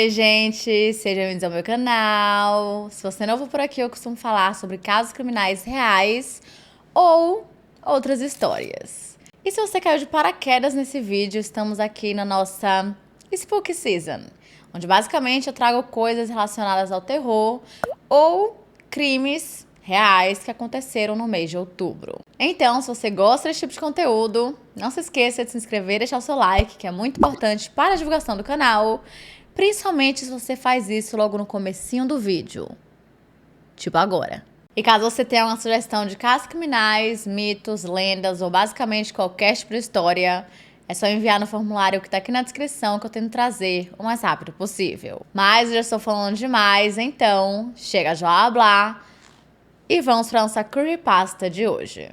Oi, gente! Sejam bem-vindos ao meu canal. Se você é novo por aqui, eu costumo falar sobre casos criminais reais ou outras histórias. E se você caiu de paraquedas nesse vídeo, estamos aqui na nossa Spooky Season, onde basicamente eu trago coisas relacionadas ao terror ou crimes reais que aconteceram no mês de outubro. Então, se você gosta desse tipo de conteúdo, não se esqueça de se inscrever e deixar o seu like, que é muito importante para a divulgação do canal, principalmente se você faz isso logo no comecinho do vídeo, tipo agora. E caso você tenha uma sugestão de casos criminais, mitos, lendas ou basicamente qualquer tipo de história, é só enviar no formulário que tá aqui na descrição que eu tento trazer o mais rápido possível. Mas eu já estou falando demais, então chega de blá blá e vamos para nossa creepypasta de hoje.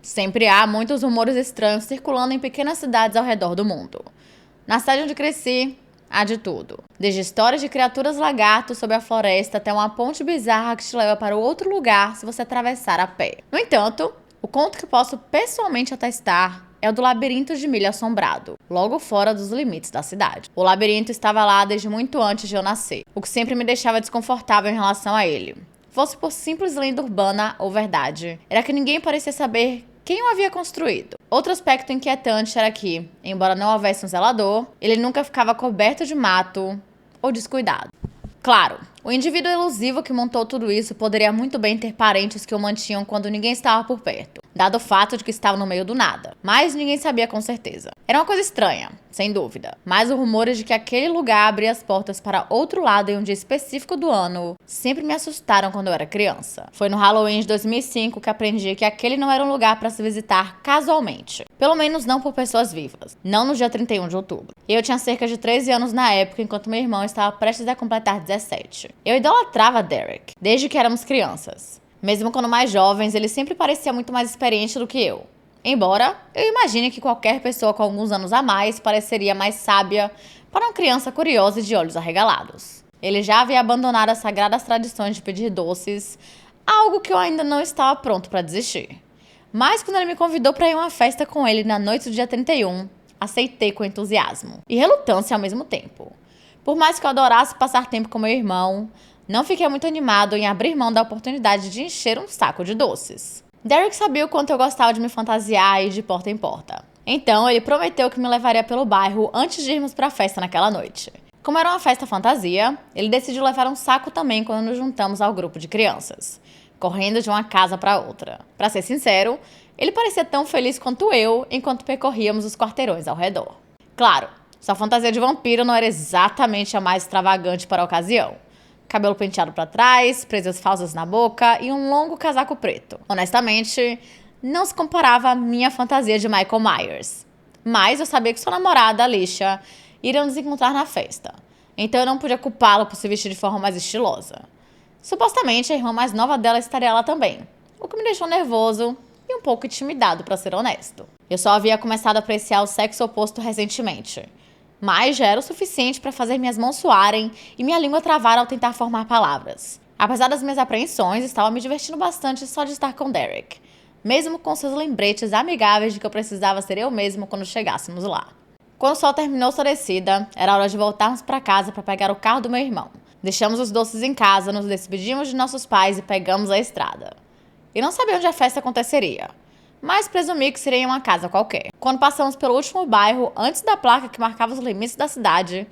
Sempre há muitos rumores estranhos circulando em pequenas cidades ao redor do mundo. Na cidade onde cresci, há de tudo. Desde histórias de criaturas lagartos sob a floresta até uma ponte bizarra que te leva para outro lugar se você atravessar a pé. No entanto, o conto que posso pessoalmente atestar é o do labirinto de Milho Assombrado, logo fora dos limites da cidade. O labirinto estava lá desde muito antes de eu nascer, o que sempre me deixava desconfortável em relação a ele. Fosse por simples lenda urbana ou verdade, era que ninguém parecia saber quem o havia construído. Outro aspecto inquietante era que, embora não houvesse um zelador, ele nunca ficava coberto de mato ou descuidado. Claro, o indivíduo elusivo que montou tudo isso poderia muito bem ter parentes que o mantinham quando ninguém estava por perto, dado o fato de que estava no meio do nada. Mas ninguém sabia com certeza. Era uma coisa estranha, sem dúvida. Mas os rumores de que aquele lugar abria as portas para outro lado em um dia específico do ano sempre me assustaram quando eu era criança. Foi no Halloween de 2005 que aprendi que aquele não era um lugar para se visitar casualmente. Pelo menos não por pessoas vivas. Não no dia 31 de outubro. E eu tinha cerca de 13 anos na época, enquanto meu irmão estava prestes a completar 17. Eu idolatrava Derek, desde que éramos crianças. Mesmo quando mais jovens, ele sempre parecia muito mais experiente do que eu. Embora eu imagine que qualquer pessoa com alguns anos a mais pareceria mais sábia para uma criança curiosa e de olhos arregalados. Ele já havia abandonado as sagradas tradições de pedir doces, algo que eu ainda não estava pronto para desistir. Mas quando ele me convidou para ir a uma festa com ele na noite do dia 31, aceitei com entusiasmo e relutância ao mesmo tempo. Por mais que eu adorasse passar tempo com meu irmão, não fiquei muito animado em abrir mão da oportunidade de encher um saco de doces. Derek sabia o quanto eu gostava de me fantasiar e ir de porta em porta. Então, ele prometeu que me levaria pelo bairro antes de irmos para a festa naquela noite. Como era uma festa fantasia, ele decidiu levar um saco também quando nos juntamos ao grupo de crianças, correndo de uma casa para outra. Para ser sincero, ele parecia tão feliz quanto eu enquanto percorríamos os quarteirões ao redor. Claro, sua fantasia de vampiro não era exatamente a mais extravagante para a ocasião. Cabelo penteado para trás, presas falsas na boca e um longo casaco preto. Honestamente, não se comparava à minha fantasia de Michael Myers. Mas eu sabia que sua namorada, Alicia, iria nos encontrar na festa. Então eu não podia culpá-la por se vestir de forma mais estilosa. Supostamente, a irmã mais nova dela estaria lá também, o que me deixou nervoso e um pouco intimidado, para ser honesto. Eu só havia começado a apreciar o sexo oposto recentemente, mas já era o suficiente para fazer minhas mãos suarem e minha língua travar ao tentar formar palavras. Apesar das minhas apreensões, estava me divertindo bastante só de estar com Derek, mesmo com seus lembretes amigáveis de que eu precisava ser eu mesmo quando chegássemos lá. Quando o sol terminou sua descida, era hora de voltarmos para casa para pegar o carro do meu irmão. Deixamos os doces em casa, nos despedimos de nossos pais e pegamos a estrada. Eu não sabia onde a festa aconteceria, mas presumi que seria em uma casa qualquer. Quando passamos pelo último bairro, antes da placa que marcava os limites da cidade,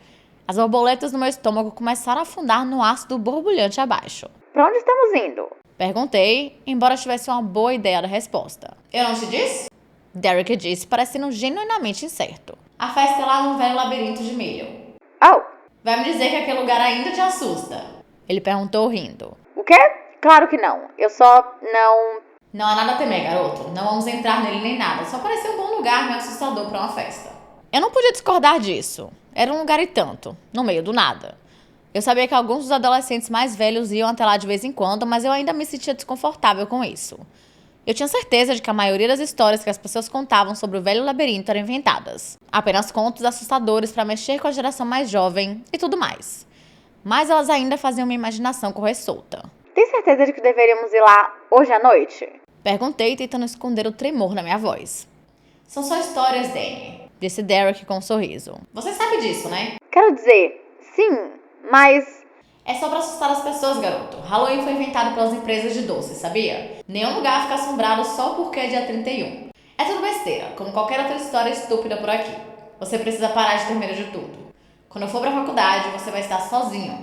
as borboletas no meu estômago começaram a afundar no ácido borbulhante abaixo. Pra onde estamos indo? Perguntei, embora tivesse uma boa ideia da resposta. Eu não te disse? Derek disse, parecendo genuinamente incerto. A festa é lá no velho labirinto de Milho. Oh! Vai me dizer que aquele lugar ainda te assusta? Ele perguntou rindo. O quê? Claro que não. Eu só não... Não há nada a temer, garoto. Não vamos entrar nele nem nada. Só parecia um bom lugar meio assustador para uma festa. Eu não podia discordar disso. Era um lugar e tanto, no meio do nada. Eu sabia que alguns dos adolescentes mais velhos iam até lá de vez em quando, mas eu ainda me sentia desconfortável com isso. Eu tinha certeza de que a maioria das histórias que as pessoas contavam sobre o velho labirinto eram inventadas. Apenas contos assustadores para mexer com a geração mais jovem e tudo mais. Mas elas ainda faziam minha imaginação correr solta. Tem certeza de que deveríamos ir lá hoje à noite? Perguntei, tentando esconder o tremor na minha voz. São só histórias, Danny, disse Derek com um sorriso. Você sabe disso, né? Quero dizer, sim, mas... É só pra assustar as pessoas, garoto. Halloween foi inventado pelas empresas de doces, sabia? Nenhum lugar fica assombrado só porque é dia 31. É tudo besteira, como qualquer outra história estúpida por aqui. Você precisa parar de ter medo de tudo. Quando eu for pra faculdade, você vai estar sozinho.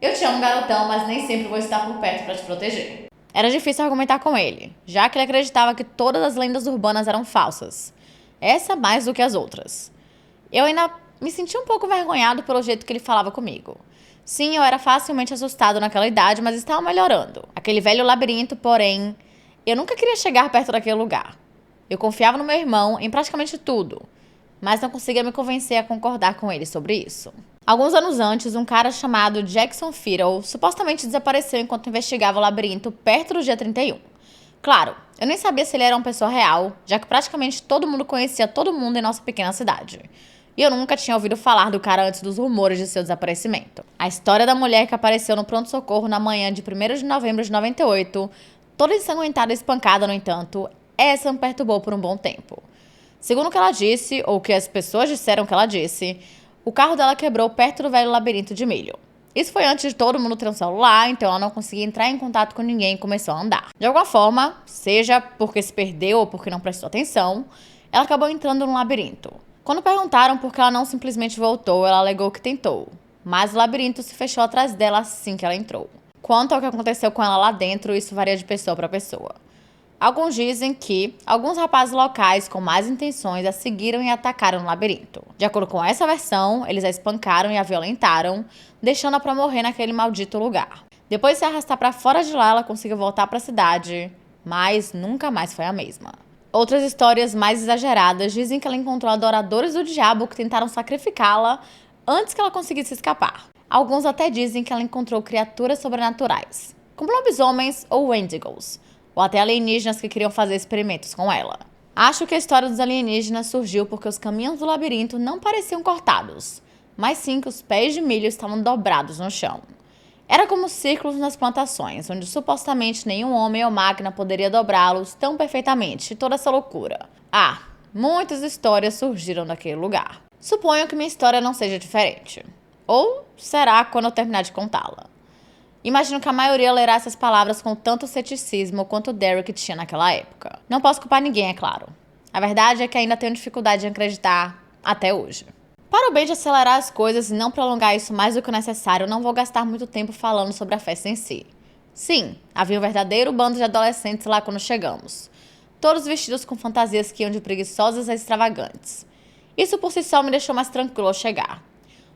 Eu te amo, garotão, mas nem sempre vou estar por perto pra te proteger. Era difícil argumentar com ele, já que ele acreditava que todas as lendas urbanas eram falsas. Essa mais do que as outras. Eu ainda me senti um pouco envergonhado pelo jeito que ele falava comigo. Sim, eu era facilmente assustado naquela idade, mas estava melhorando. Aquele velho labirinto, porém, eu nunca queria chegar perto daquele lugar. Eu confiava no meu irmão em praticamente tudo, mas não conseguia me convencer a concordar com ele sobre isso. Alguns anos antes, um cara chamado Jackson Fiddle supostamente desapareceu enquanto investigava o labirinto perto do dia 31. Claro, eu nem sabia se ele era uma pessoa real, já que praticamente todo mundo conhecia todo mundo em nossa pequena cidade. E eu nunca tinha ouvido falar do cara antes dos rumores de seu desaparecimento. A história da mulher que apareceu no pronto-socorro na manhã de 1º de novembro de 98, toda ensanguentada e espancada, no entanto, essa me perturbou por um bom tempo. Segundo o que ela disse, ou o que as pessoas disseram que ela disse, o carro dela quebrou perto do velho labirinto de milho. Isso foi antes de todo mundo ter um celular, então ela não conseguia entrar em contato com ninguém e começou a andar. De alguma forma, seja porque se perdeu ou porque não prestou atenção, ela acabou entrando no labirinto. Quando perguntaram por que ela não simplesmente voltou, ela alegou que tentou, mas o labirinto se fechou atrás dela assim que ela entrou. Quanto ao que aconteceu com ela lá dentro, isso varia de pessoa para pessoa. Alguns dizem que alguns rapazes locais com más intenções a seguiram e atacaram no labirinto. De acordo com essa versão, eles a espancaram e a violentaram, deixando-a para morrer naquele maldito lugar. Depois de se arrastar para fora de lá, ela conseguiu voltar para a cidade, mas nunca mais foi a mesma. Outras histórias mais exageradas dizem que ela encontrou adoradores do diabo que tentaram sacrificá-la antes que ela conseguisse escapar. Alguns até dizem que ela encontrou criaturas sobrenaturais, como lobisomens ou wendigos, ou até alienígenas que queriam fazer experimentos com ela. Acho que a história dos alienígenas surgiu porque os caminhos do labirinto não pareciam cortados, mas sim que os pés de milho estavam dobrados no chão. Era como círculos nas plantações, onde supostamente nenhum homem ou máquina poderia dobrá-los tão perfeitamente, toda essa loucura. Ah, muitas histórias surgiram daquele lugar. Suponho que minha história não seja diferente. Ou será quando eu terminar de contá-la. Imagino que a maioria lerá essas palavras com tanto ceticismo quanto Derek tinha naquela época. Não posso culpar ninguém, é claro. A verdade é que ainda tenho dificuldade em acreditar até hoje. Para o bem de acelerar as coisas e não prolongar isso mais do que o necessário, não vou gastar muito tempo falando sobre a festa em si. Sim, havia um verdadeiro bando de adolescentes lá quando chegamos. Todos vestidos com fantasias que iam de preguiçosas a extravagantes. Isso por si só me deixou mais tranquilo ao chegar.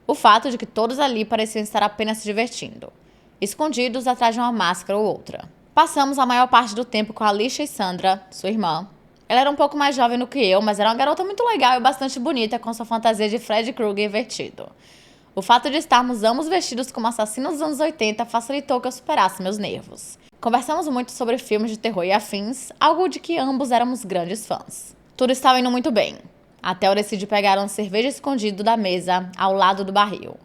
O fato de que todos ali pareciam estar apenas se divertindo, escondidos atrás de uma máscara ou outra. Passamos a maior parte do tempo com Alicia e Sandra, sua irmã. Ela era um pouco mais jovem do que eu, mas era uma garota muito legal e bastante bonita, com sua fantasia de Freddy Krueger invertido. O fato de estarmos ambos vestidos como assassinos dos anos 80 facilitou que eu superasse meus nervos. Conversamos muito sobre filmes de terror e afins, algo de que ambos éramos grandes fãs. Tudo estava indo muito bem, até eu decidi pegar uma cerveja escondido da mesa, ao lado do barril.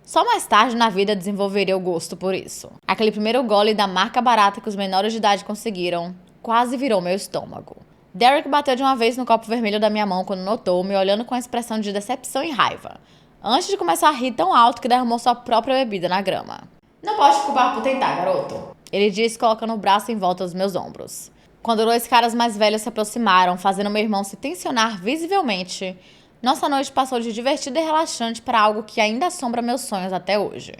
Só mais tarde na vida desenvolveria o gosto por isso. Aquele primeiro gole da marca barata que os menores de idade conseguiram quase virou meu estômago. Derek bateu de uma vez no copo vermelho da minha mão quando notou, me olhando com a expressão de decepção e raiva, antes de começar a rir tão alto que derramou sua própria bebida na grama. Não pode te culpar por tentar, garoto, ele disse, colocando o braço em volta dos meus ombros. Quando dois caras mais velhos se aproximaram, fazendo meu irmão se tensionar visivelmente, nossa noite passou de divertida e relaxante para algo que ainda assombra meus sonhos até hoje.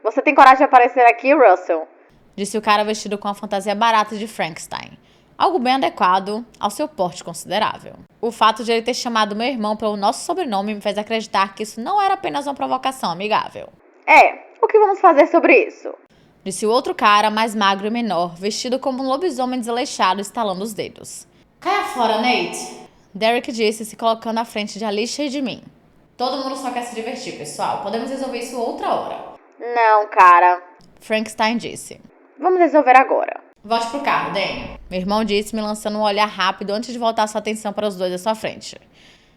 Você tem coragem de aparecer aqui, Russell? Disse o cara vestido com a fantasia barata de Frankenstein. Algo bem adequado ao seu porte considerável. O fato de ele ter chamado meu irmão pelo nosso sobrenome me fez acreditar que isso não era apenas uma provocação amigável. O que vamos fazer sobre isso? Disse o outro cara, mais magro e menor, vestido como um lobisomem desleixado, estalando os dedos. Caia fora, Nate! Derek disse, se colocando à frente de Alicia e de mim. Todo mundo só quer se divertir, pessoal. Podemos resolver isso outra hora. Não, cara. Frankenstein disse. Vamos resolver agora. Volte pro carro, Danny. Meu irmão disse, me lançando um olhar rápido antes de voltar sua atenção para os dois à sua frente.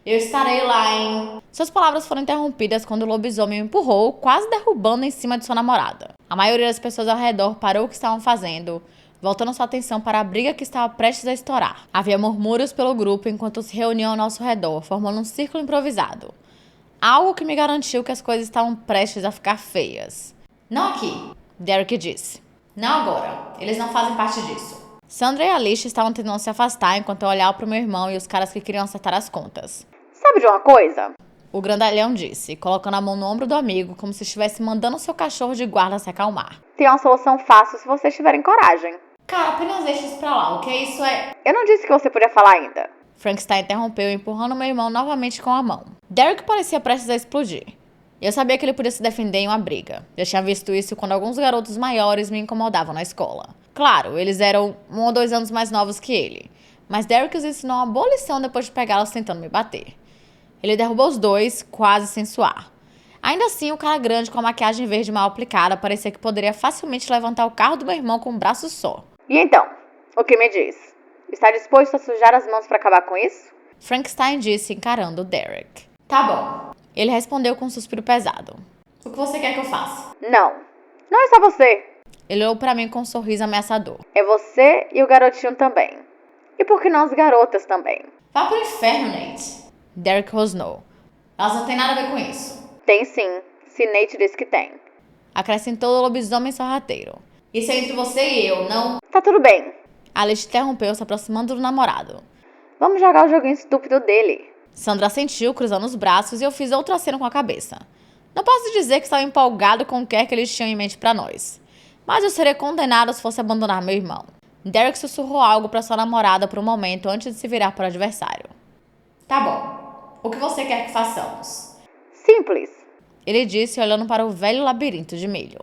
Eu estarei lá em... Suas palavras foram interrompidas quando o lobisomem me empurrou, quase derrubando em cima de sua namorada. A maioria das pessoas ao redor parou o que estavam fazendo, voltando sua atenção para a briga que estava prestes a estourar. Havia murmúrios pelo grupo enquanto se reuniam ao nosso redor, formando um círculo improvisado. Algo que me garantiu que as coisas estavam prestes a ficar feias. Não aqui, Derek disse. Não agora. Eles não fazem parte disso. Sandra e Alicia estavam tentando se afastar enquanto eu olhava para o meu irmão e os caras que queriam acertar as contas. Sabe de uma coisa? O grandalhão disse, colocando a mão no ombro do amigo como se estivesse mandando seu cachorro de guarda se acalmar. Tem uma solução fácil se vocês tiverem coragem. Cara, apenas deixa isso pra lá, ok? Isso é... Eu não disse que você podia falar ainda. Frankenstein interrompeu, empurrando meu irmão novamente com a mão. Derek parecia prestes a explodir. Eu sabia que ele podia se defender em uma briga. Já tinha visto isso quando alguns garotos maiores me incomodavam na escola. Claro, eles eram 1 ou 2 anos mais novos que ele. Mas Derek os ensinou uma boa lição depois de pegá-los tentando me bater. Ele derrubou os dois, quase sem suar. Ainda assim, o cara grande com a maquiagem verde mal aplicada parecia que poderia facilmente levantar o carro do meu irmão com um braço só. E então, o que me diz? Está disposto a sujar as mãos para acabar com isso? Frankenstein disse, encarando Derek. Tá bom. Ele respondeu com um suspiro pesado. O que você quer que eu faça? Não. Não é só você. Ele olhou pra mim com um sorriso ameaçador. É você e o garotinho também. E por que não as garotas também? Vá pro inferno, Nate. Derek rosnou. Elas não têm nada a ver com isso. Tem sim. Se Nate disse que tem. Acrescentou o lobisomem sorrateiro. Isso é entre você e eu, não... Tá tudo bem. Alice interrompeu, se aproximando do namorado. Vamos jogar o joguinho estúpido dele. Sandra assentiu, cruzando os braços, e eu fiz outro aceno com a cabeça. Não posso dizer que estava empolgado com o que é que eles tinham em mente pra nós. Mas eu seria condenado se fosse abandonar meu irmão. Derek sussurrou algo pra sua namorada por um momento antes de se virar para o adversário. Tá bom. O que você quer que façamos? Simples. Ele disse, olhando para o velho labirinto de milho.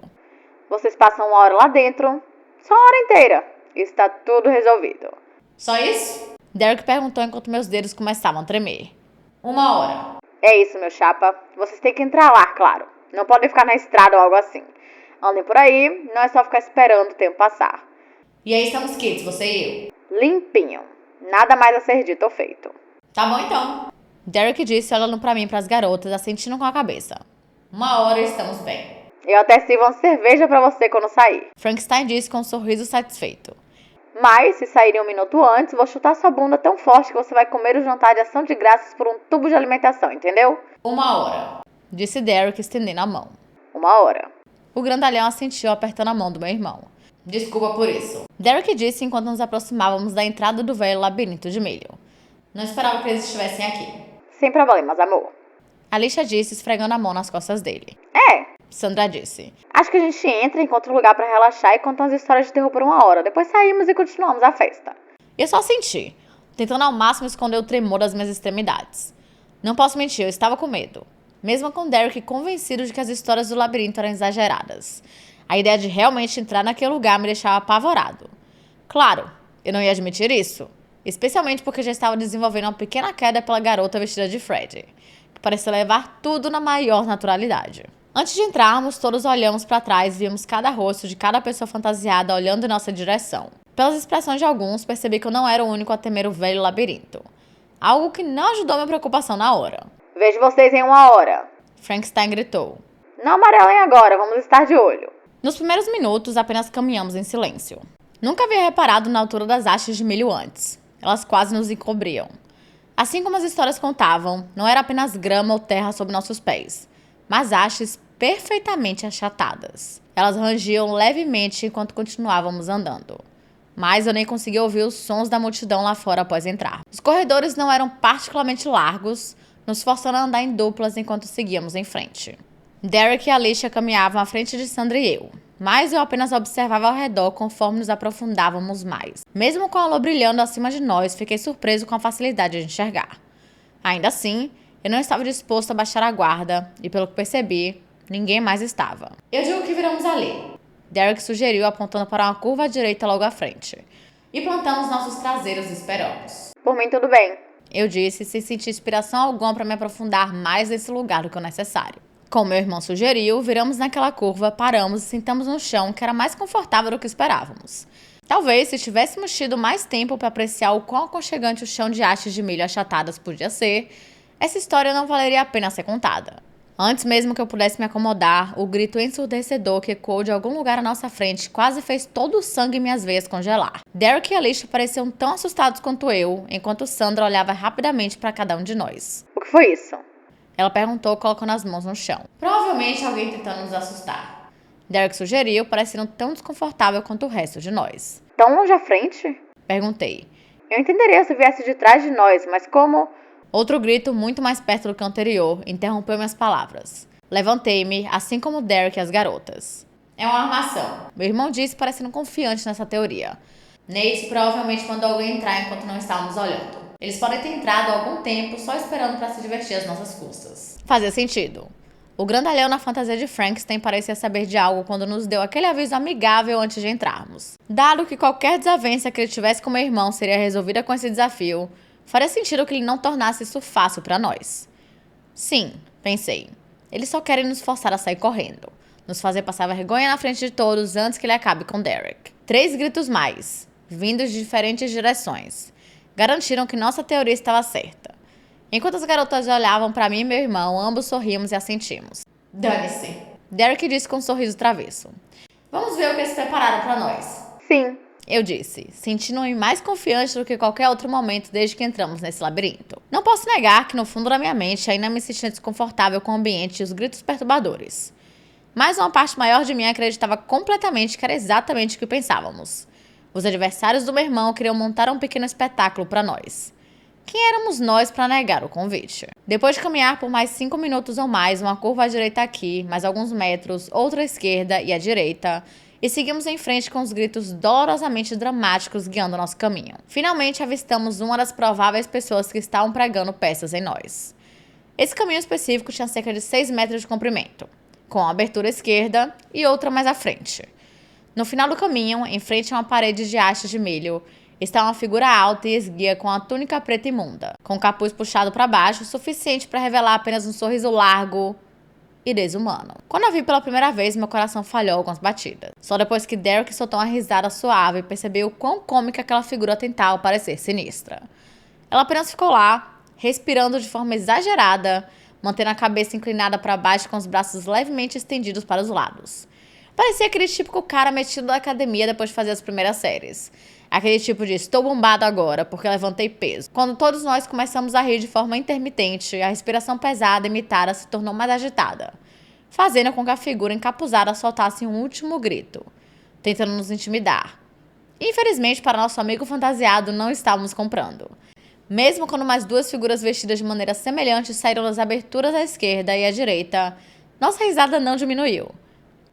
Vocês passam 1 hora lá dentro. Só 1 hora inteira. E está tudo resolvido. Só isso? Derek perguntou enquanto meus dedos começavam a tremer. 1 hora. É isso, meu chapa. Vocês têm que entrar lá, claro. Não podem ficar na estrada ou algo assim. Andem por aí, não é só ficar esperando o tempo passar. E aí estamos quites, você e eu. Limpinho. Nada mais a ser dito ou feito. Tá bom então. Derek disse, olhando pra mim e pras garotas, assentindo com a cabeça. 1 hora e estamos bem. Eu até sirvo uma cerveja pra você quando sair. Frankenstein disse com um sorriso satisfeito. Mas, se saírem 1 minuto antes, vou chutar sua bunda tão forte que você vai comer o jantar de ação de graças por um tubo de alimentação, entendeu? 1 hora. Disse Derek, estendendo a mão. 1 hora. O grandalhão assentiu, apertando a mão do meu irmão. Desculpa por isso. Derek disse enquanto nos aproximávamos da entrada do velho labirinto de milho. Não esperava que eles estivessem aqui. Sem problemas, amor. Alicia disse, esfregando a mão nas costas dele. Sandra disse. Acho que a gente entra, encontra um lugar pra relaxar e conta umas histórias de terror por 1 hora. Depois saímos e continuamos a festa. Eu só senti, tentando ao máximo esconder o tremor das minhas extremidades. Não posso mentir, eu estava com medo. Mesmo com Derek convencido de que as histórias do labirinto eram exageradas. A ideia de realmente entrar naquele lugar me deixava apavorado. Claro, eu não ia admitir isso. Especialmente porque já estava desenvolvendo uma pequena queda pela garota vestida de Freddy, que parecia levar tudo na maior naturalidade. Antes de entrarmos, todos olhamos para trás e vimos cada rosto de cada pessoa fantasiada olhando em nossa direção. Pelas expressões de alguns, percebi que eu não era o único a temer o velho labirinto. Algo que não ajudou minha preocupação na hora. Vejo vocês em 1 hora. Frankenstein gritou. Não amarelem agora, vamos estar de olho. Nos primeiros minutos, apenas caminhamos em silêncio. Nunca havia reparado na altura das hastes de milho antes. Elas quase nos encobriam. Assim como as histórias contavam, não era apenas grama ou terra sob nossos pés, mas hastes perfeitamente achatadas. Elas rangiam levemente enquanto continuávamos andando. Mas eu nem conseguia ouvir os sons da multidão lá fora após entrar. Os corredores não eram particularmente largos, nos forçando a andar em duplas enquanto seguíamos em frente. Derek e Alicia caminhavam à frente de Sandra e eu, mas eu apenas observava ao redor conforme nos aprofundávamos mais. Mesmo com a lua brilhando acima de nós, fiquei surpreso com a facilidade de enxergar. Ainda assim, eu não estava disposto a baixar a guarda, e pelo que percebi, ninguém mais estava. Eu digo que viramos ali. Derek sugeriu, apontando para uma curva à direita logo à frente. E plantamos nossos traseiros e esperamos. Por mim, tudo bem. Eu disse, sem sentir inspiração alguma para me aprofundar mais nesse lugar do que o necessário. Como meu irmão sugeriu, viramos naquela curva, paramos e sentamos no chão, que era mais confortável do que esperávamos. Talvez, se tivéssemos tido mais tempo para apreciar o quão aconchegante o chão de hastes de milho achatadas podia ser, essa história não valeria a pena ser contada. Antes mesmo que eu pudesse me acomodar, o grito ensurdecedor que ecoou de algum lugar à nossa frente quase fez todo o sangue em minhas veias congelar. Derek e Alicia pareciam tão assustados quanto eu, enquanto Sandra olhava rapidamente para cada um de nós. O que foi isso? Ela perguntou, colocando as mãos no chão. Provavelmente alguém tentando nos assustar. Derek sugeriu, parecendo tão desconfortável quanto o resto de nós. Tão longe à frente? Perguntei. Eu entenderia se viesse de trás de nós, mas como... Outro grito, muito mais perto do que o anterior, interrompeu minhas palavras. Levantei-me, assim como Derek e as garotas. É uma armação, meu irmão disse, parecendo confiante nessa teoria. Nate provavelmente mandou alguém entrar enquanto não estávamos olhando. Eles podem ter entrado há algum tempo só esperando para se divertir às nossas custas. Fazia sentido. O grandalhão na fantasia de Frankenstein parecia saber de algo quando nos deu aquele aviso amigável antes de entrarmos. Dado que qualquer desavença que ele tivesse com meu irmão seria resolvida com esse desafio, faria sentido que ele não tornasse isso fácil para nós. Sim, pensei. Eles só querem nos forçar a sair correndo. Nos fazer passar vergonha na frente de todos antes que ele acabe com Derek. 3 gritos mais, vindos de diferentes direções, garantiram que nossa teoria estava certa. Enquanto as garotas olhavam para mim e meu irmão, ambos sorrimos e assentimos. Dane-se, Derek disse com um sorriso travesso. Vamos ver o que eles prepararam para nós. Sim, eu disse, sentindo-me mais confiante do que qualquer outro momento desde que entramos nesse labirinto. Não posso negar que no fundo da minha mente ainda me sentia desconfortável com o ambiente e os gritos perturbadores. Mas uma parte maior de mim acreditava completamente que era exatamente o que pensávamos. Os adversários do meu irmão queriam montar um pequeno espetáculo para nós. Quem éramos nós para negar o convite? Depois de caminhar por mais 5 minutos ou mais, uma curva à direita aqui, mais alguns metros, outra à esquerda e à direita, e seguimos em frente com os gritos dolorosamente dramáticos guiando nosso caminho. Finalmente avistamos uma das prováveis pessoas que estavam pregando peças em nós. Esse caminho específico tinha cerca de 6 metros de comprimento, com a abertura à esquerda e outra mais à frente. No final do caminho, em frente a uma parede de hastes de milho, está uma figura alta e esguia com a túnica preta imunda, com o capuz puxado para baixo, o suficiente para revelar apenas um sorriso largo e desumano. Quando a vi pela primeira vez, meu coração falhou algumas batidas. Só depois que Derek soltou uma risada suave e percebeu o quão cômica aquela figura tentava parecer sinistra. Ela apenas ficou lá, respirando de forma exagerada, mantendo a cabeça inclinada para baixo com os braços levemente estendidos para os lados. Parecia aquele típico cara metido da academia depois de fazer as primeiras séries. Aquele tipo de estou bombado agora porque levantei peso. Quando todos nós começamos a rir de forma intermitente, a respiração pesada imitada se tornou mais agitada, fazendo com que a figura encapuzada soltasse um último grito, tentando nos intimidar. Infelizmente, para nosso amigo fantasiado, não estávamos comprando. Mesmo quando mais 2 figuras vestidas de maneira semelhante saíram das aberturas à esquerda e à direita, nossa risada não diminuiu.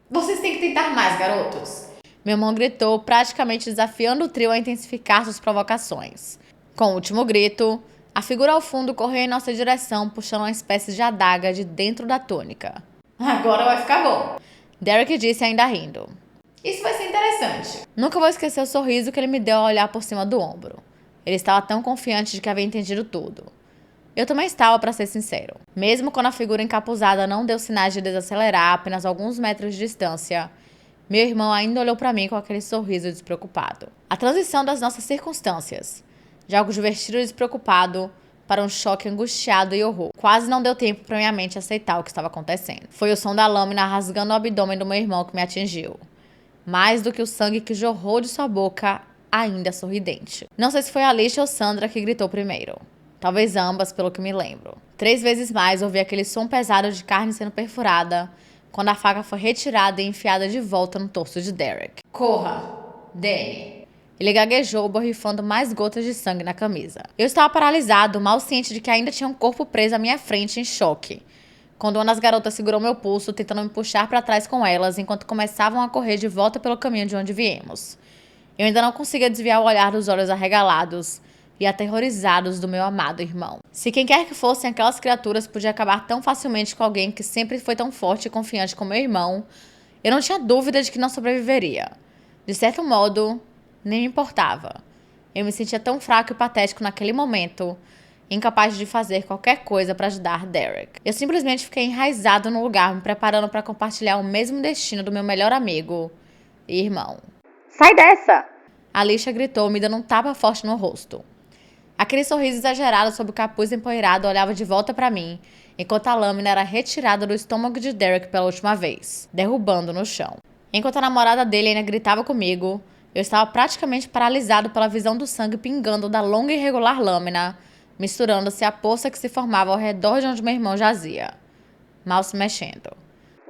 Vocês têm que tentar mais, garotos! Meu irmão gritou, praticamente desafiando o trio a intensificar suas provocações. Com o último grito, a figura ao fundo correu em nossa direção, puxando uma espécie de adaga de dentro da túnica. Agora vai ficar bom, Derek disse ainda rindo. Isso vai ser interessante. Nunca vou esquecer o sorriso que ele me deu ao olhar por cima do ombro. Ele estava tão confiante de que havia entendido tudo. Eu também estava, para ser sincero. Mesmo quando a figura encapuzada não deu sinais de desacelerar a apenas alguns metros de distância, meu irmão ainda olhou para mim com aquele sorriso despreocupado. A transição das nossas circunstâncias, de algo divertido e despreocupado, para um choque angustiado e horror. Quase não deu tempo para minha mente aceitar o que estava acontecendo. Foi o som da lâmina rasgando o abdômen do meu irmão que me atingiu. Mais do que o sangue que jorrou de sua boca, ainda sorridente. Não sei se foi a Alicia ou Sandra que gritou primeiro. Talvez ambas, pelo que me lembro. 3 vezes mais ouvi aquele som pesado de carne sendo perfurada, quando a faca foi retirada e enfiada de volta no torso de Derek. Corra, Danny. Ele gaguejou, borrifando mais gotas de sangue na camisa. Eu estava paralisado, mal ciente de que ainda tinha um corpo preso à minha frente em choque, quando uma das garotas segurou meu pulso, tentando me puxar para trás com elas, enquanto começavam a correr de volta pelo caminho de onde viemos. Eu ainda não conseguia desviar o olhar dos olhos arregalados e aterrorizados do meu amado irmão. Se quem quer que fossem aquelas criaturas podia acabar tão facilmente com alguém que sempre foi tão forte e confiante como meu irmão, eu não tinha dúvida de que não sobreviveria. De certo modo, nem me importava. Eu me sentia tão fraco e patético naquele momento, incapaz de fazer qualquer coisa para ajudar Derek. Eu simplesmente fiquei enraizado no lugar, me preparando para compartilhar o mesmo destino do meu melhor amigo e irmão. Sai dessa! Alicia gritou, me dando um tapa forte no rosto. Aquele sorriso exagerado sob o capuz empoeirado olhava de volta para mim, enquanto a lâmina era retirada do estômago de Derek pela última vez, derrubando no chão. Enquanto a namorada dele ainda gritava comigo, eu estava praticamente paralisado pela visão do sangue pingando da longa e irregular lâmina, misturando-se à poça que se formava ao redor de onde meu irmão jazia, mal se mexendo.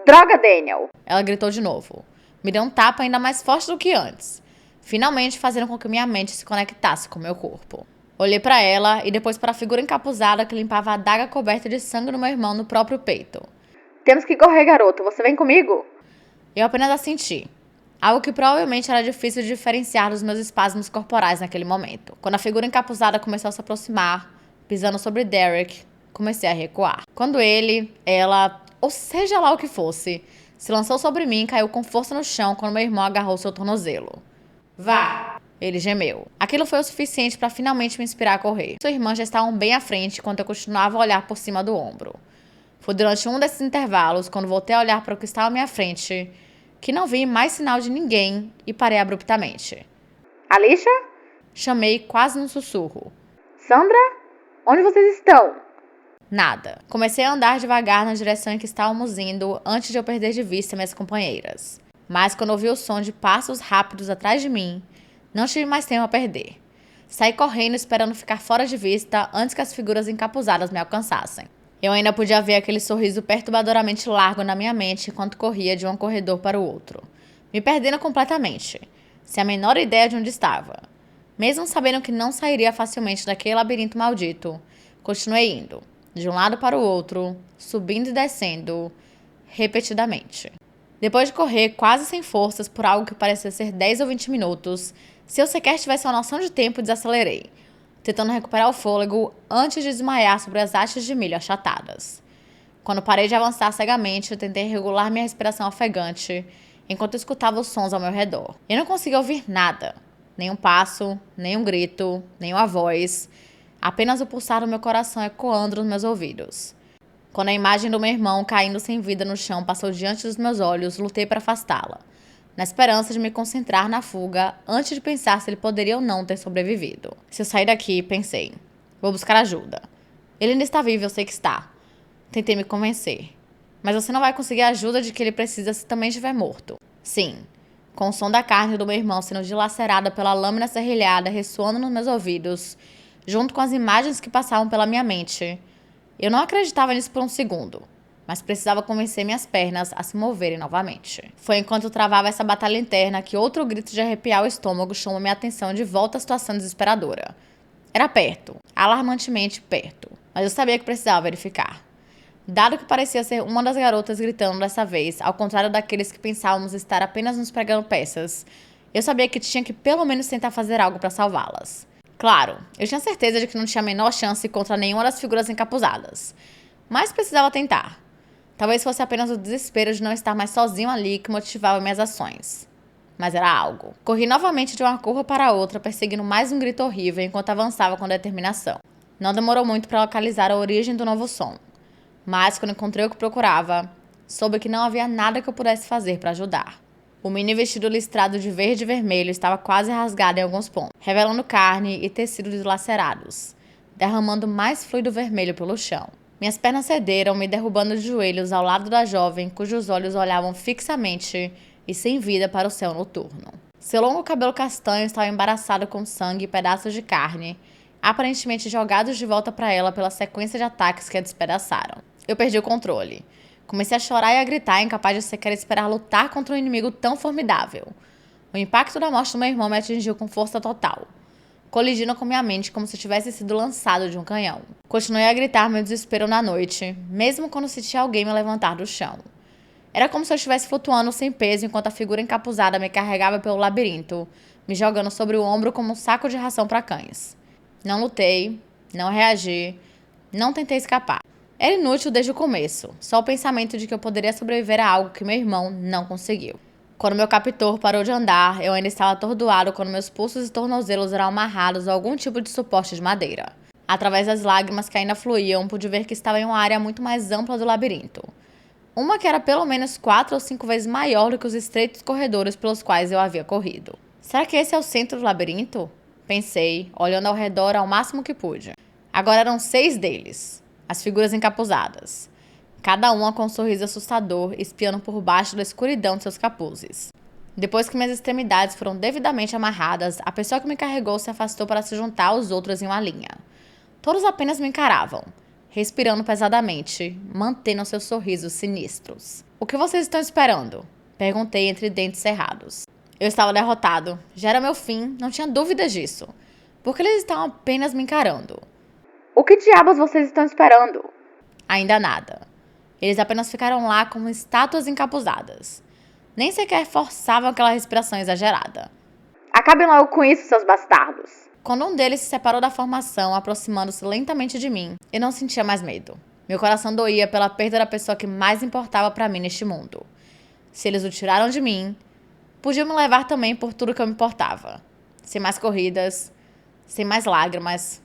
Droga, Daniel! Ela gritou de novo. Me deu um tapa ainda mais forte do que antes, finalmente fazendo com que minha mente se conectasse com meu corpo. Olhei para ela e depois para a figura encapuzada que limpava a adaga coberta de sangue do meu irmão no próprio peito. Temos que correr, garoto. Você vem comigo? Eu apenas assenti. Algo que provavelmente era difícil de diferenciar dos meus espasmos corporais naquele momento. Quando a figura encapuzada começou a se aproximar, pisando sobre Derek, comecei a recuar. Quando ele, ela, ou seja lá o que fosse, se lançou sobre mim e caiu com força no chão quando meu irmão agarrou seu tornozelo. Vá! Ele gemeu. Aquilo foi o suficiente para finalmente me inspirar a correr. Sua irmã já estavam bem à frente enquanto eu continuava a olhar por cima do ombro. Foi durante um desses intervalos, quando voltei a olhar para o que estava à minha frente, que não vi mais sinal de ninguém e parei abruptamente. Alicia? Chamei quase num sussurro. Sandra? Onde vocês estão? Nada. Comecei a andar devagar na direção em que estávamos indo antes de eu perder de vista minhas companheiras. Mas quando ouvi o som de passos rápidos atrás de mim, não tive mais tempo a perder. Saí correndo esperando ficar fora de vista antes que as figuras encapuzadas me alcançassem. Eu ainda podia ver aquele sorriso perturbadoramente largo na minha mente enquanto corria de um corredor para o outro, me perdendo completamente, sem a menor ideia de onde estava. Mesmo sabendo que não sairia facilmente daquele labirinto maldito, continuei indo, de um lado para o outro, subindo e descendo, repetidamente. Depois de correr quase sem forças por algo que parecia ser 10 ou 20 minutos, se eu sequer tivesse uma noção de tempo, desacelerei, tentando recuperar o fôlego antes de desmaiar sobre as hastes de milho achatadas. Quando parei de avançar cegamente, eu tentei regular minha respiração ofegante, enquanto escutava os sons ao meu redor. Eu não conseguia ouvir nada, nenhum passo, nenhum grito, nenhuma voz, apenas o pulsar do meu coração ecoando nos meus ouvidos. Quando a imagem do meu irmão caindo sem vida no chão passou diante dos meus olhos, lutei para afastá-la, na esperança de me concentrar na fuga antes de pensar se ele poderia ou não ter sobrevivido. Se eu sair daqui, pensei, vou buscar ajuda. Ele ainda está vivo, eu sei que está. Tentei me convencer. Mas você não vai conseguir a ajuda de que ele precisa se também estiver morto. Sim, com o som da carne do meu irmão sendo dilacerada pela lâmina serrilhada ressoando nos meus ouvidos, junto com as imagens que passavam pela minha mente. Eu não acreditava nisso por um segundo, mas precisava convencer minhas pernas a se moverem novamente. Foi enquanto eu travava essa batalha interna que outro grito de arrepiar o estômago chamou minha atenção de volta à situação desesperadora. Era perto, alarmantemente perto, mas eu sabia que precisava verificar. Dado que parecia ser uma das garotas gritando dessa vez, ao contrário daqueles que pensávamos estar apenas nos pregando peças, eu sabia que tinha que pelo menos tentar fazer algo para salvá-las. Claro, eu tinha certeza de que não tinha a menor chance contra nenhuma das figuras encapuzadas, mas precisava tentar. Talvez fosse apenas o desespero de não estar mais sozinho ali que motivava minhas ações. Mas era algo. Corri novamente de uma curva para outra, perseguindo mais um grito horrível enquanto avançava com determinação. Não demorou muito para localizar a origem do novo som. Mas, quando encontrei o que procurava, soube que não havia nada que eu pudesse fazer para ajudar. O mini vestido listrado de verde e vermelho estava quase rasgado em alguns pontos, revelando carne e tecidos dilacerados, derramando mais fluido vermelho pelo chão. Minhas pernas cederam, me derrubando de joelhos ao lado da jovem, cujos olhos olhavam fixamente e sem vida para o céu noturno. Seu longo cabelo castanho estava embaraçado com sangue e pedaços de carne, aparentemente jogados de volta para ela pela sequência de ataques que a despedaçaram. Eu perdi o controle. Comecei a chorar e a gritar, incapaz de sequer esperar lutar contra um inimigo tão formidável. O impacto da morte do meu irmão me atingiu com força total, colidindo com minha mente como se tivesse sido lançado de um canhão. Continuei a gritar meu desespero na noite, mesmo quando senti alguém me levantar do chão. Era como se eu estivesse flutuando sem peso enquanto a figura encapuzada me carregava pelo labirinto, me jogando sobre o ombro como um saco de ração para cães. Não lutei, não reagi, não tentei escapar. Era inútil desde o começo, só o pensamento de que eu poderia sobreviver a algo que meu irmão não conseguiu. Quando meu captor parou de andar, eu ainda estava atordoado quando meus pulsos e tornozelos eram amarrados a algum tipo de suporte de madeira. Através das lágrimas que ainda fluíam, pude ver que estava em uma área muito mais ampla do labirinto. Uma que era pelo menos 4 ou 5 vezes maior do que os estreitos corredores pelos quais eu havia corrido. Será que esse é o centro do labirinto? Pensei, olhando ao redor ao máximo que pude. Agora eram 6 deles. as figuras encapuzadas, cada uma com um sorriso assustador, espiando por baixo da escuridão de seus capuzes. Depois que minhas extremidades foram devidamente amarradas, a pessoa que me carregou se afastou para se juntar aos outros em uma linha. Todos apenas me encaravam, respirando pesadamente, mantendo seus sorrisos sinistros. O que vocês estão esperando? Perguntei entre dentes cerrados. Eu estava derrotado. Já era meu fim, não tinha dúvidas disso. Por que eles estavam apenas me encarando? O que diabos vocês estão esperando? Ainda nada. Eles apenas ficaram lá como estátuas encapuzadas. Nem sequer forçavam aquela respiração exagerada. Acabem logo com isso, seus bastardos. Quando um deles se separou da formação, aproximando-se lentamente de mim, eu não sentia mais medo. Meu coração doía pela perda da pessoa que mais importava para mim neste mundo. Se eles o tiraram de mim, podiam me levar também por tudo que eu me importava. Sem mais corridas, sem mais lágrimas,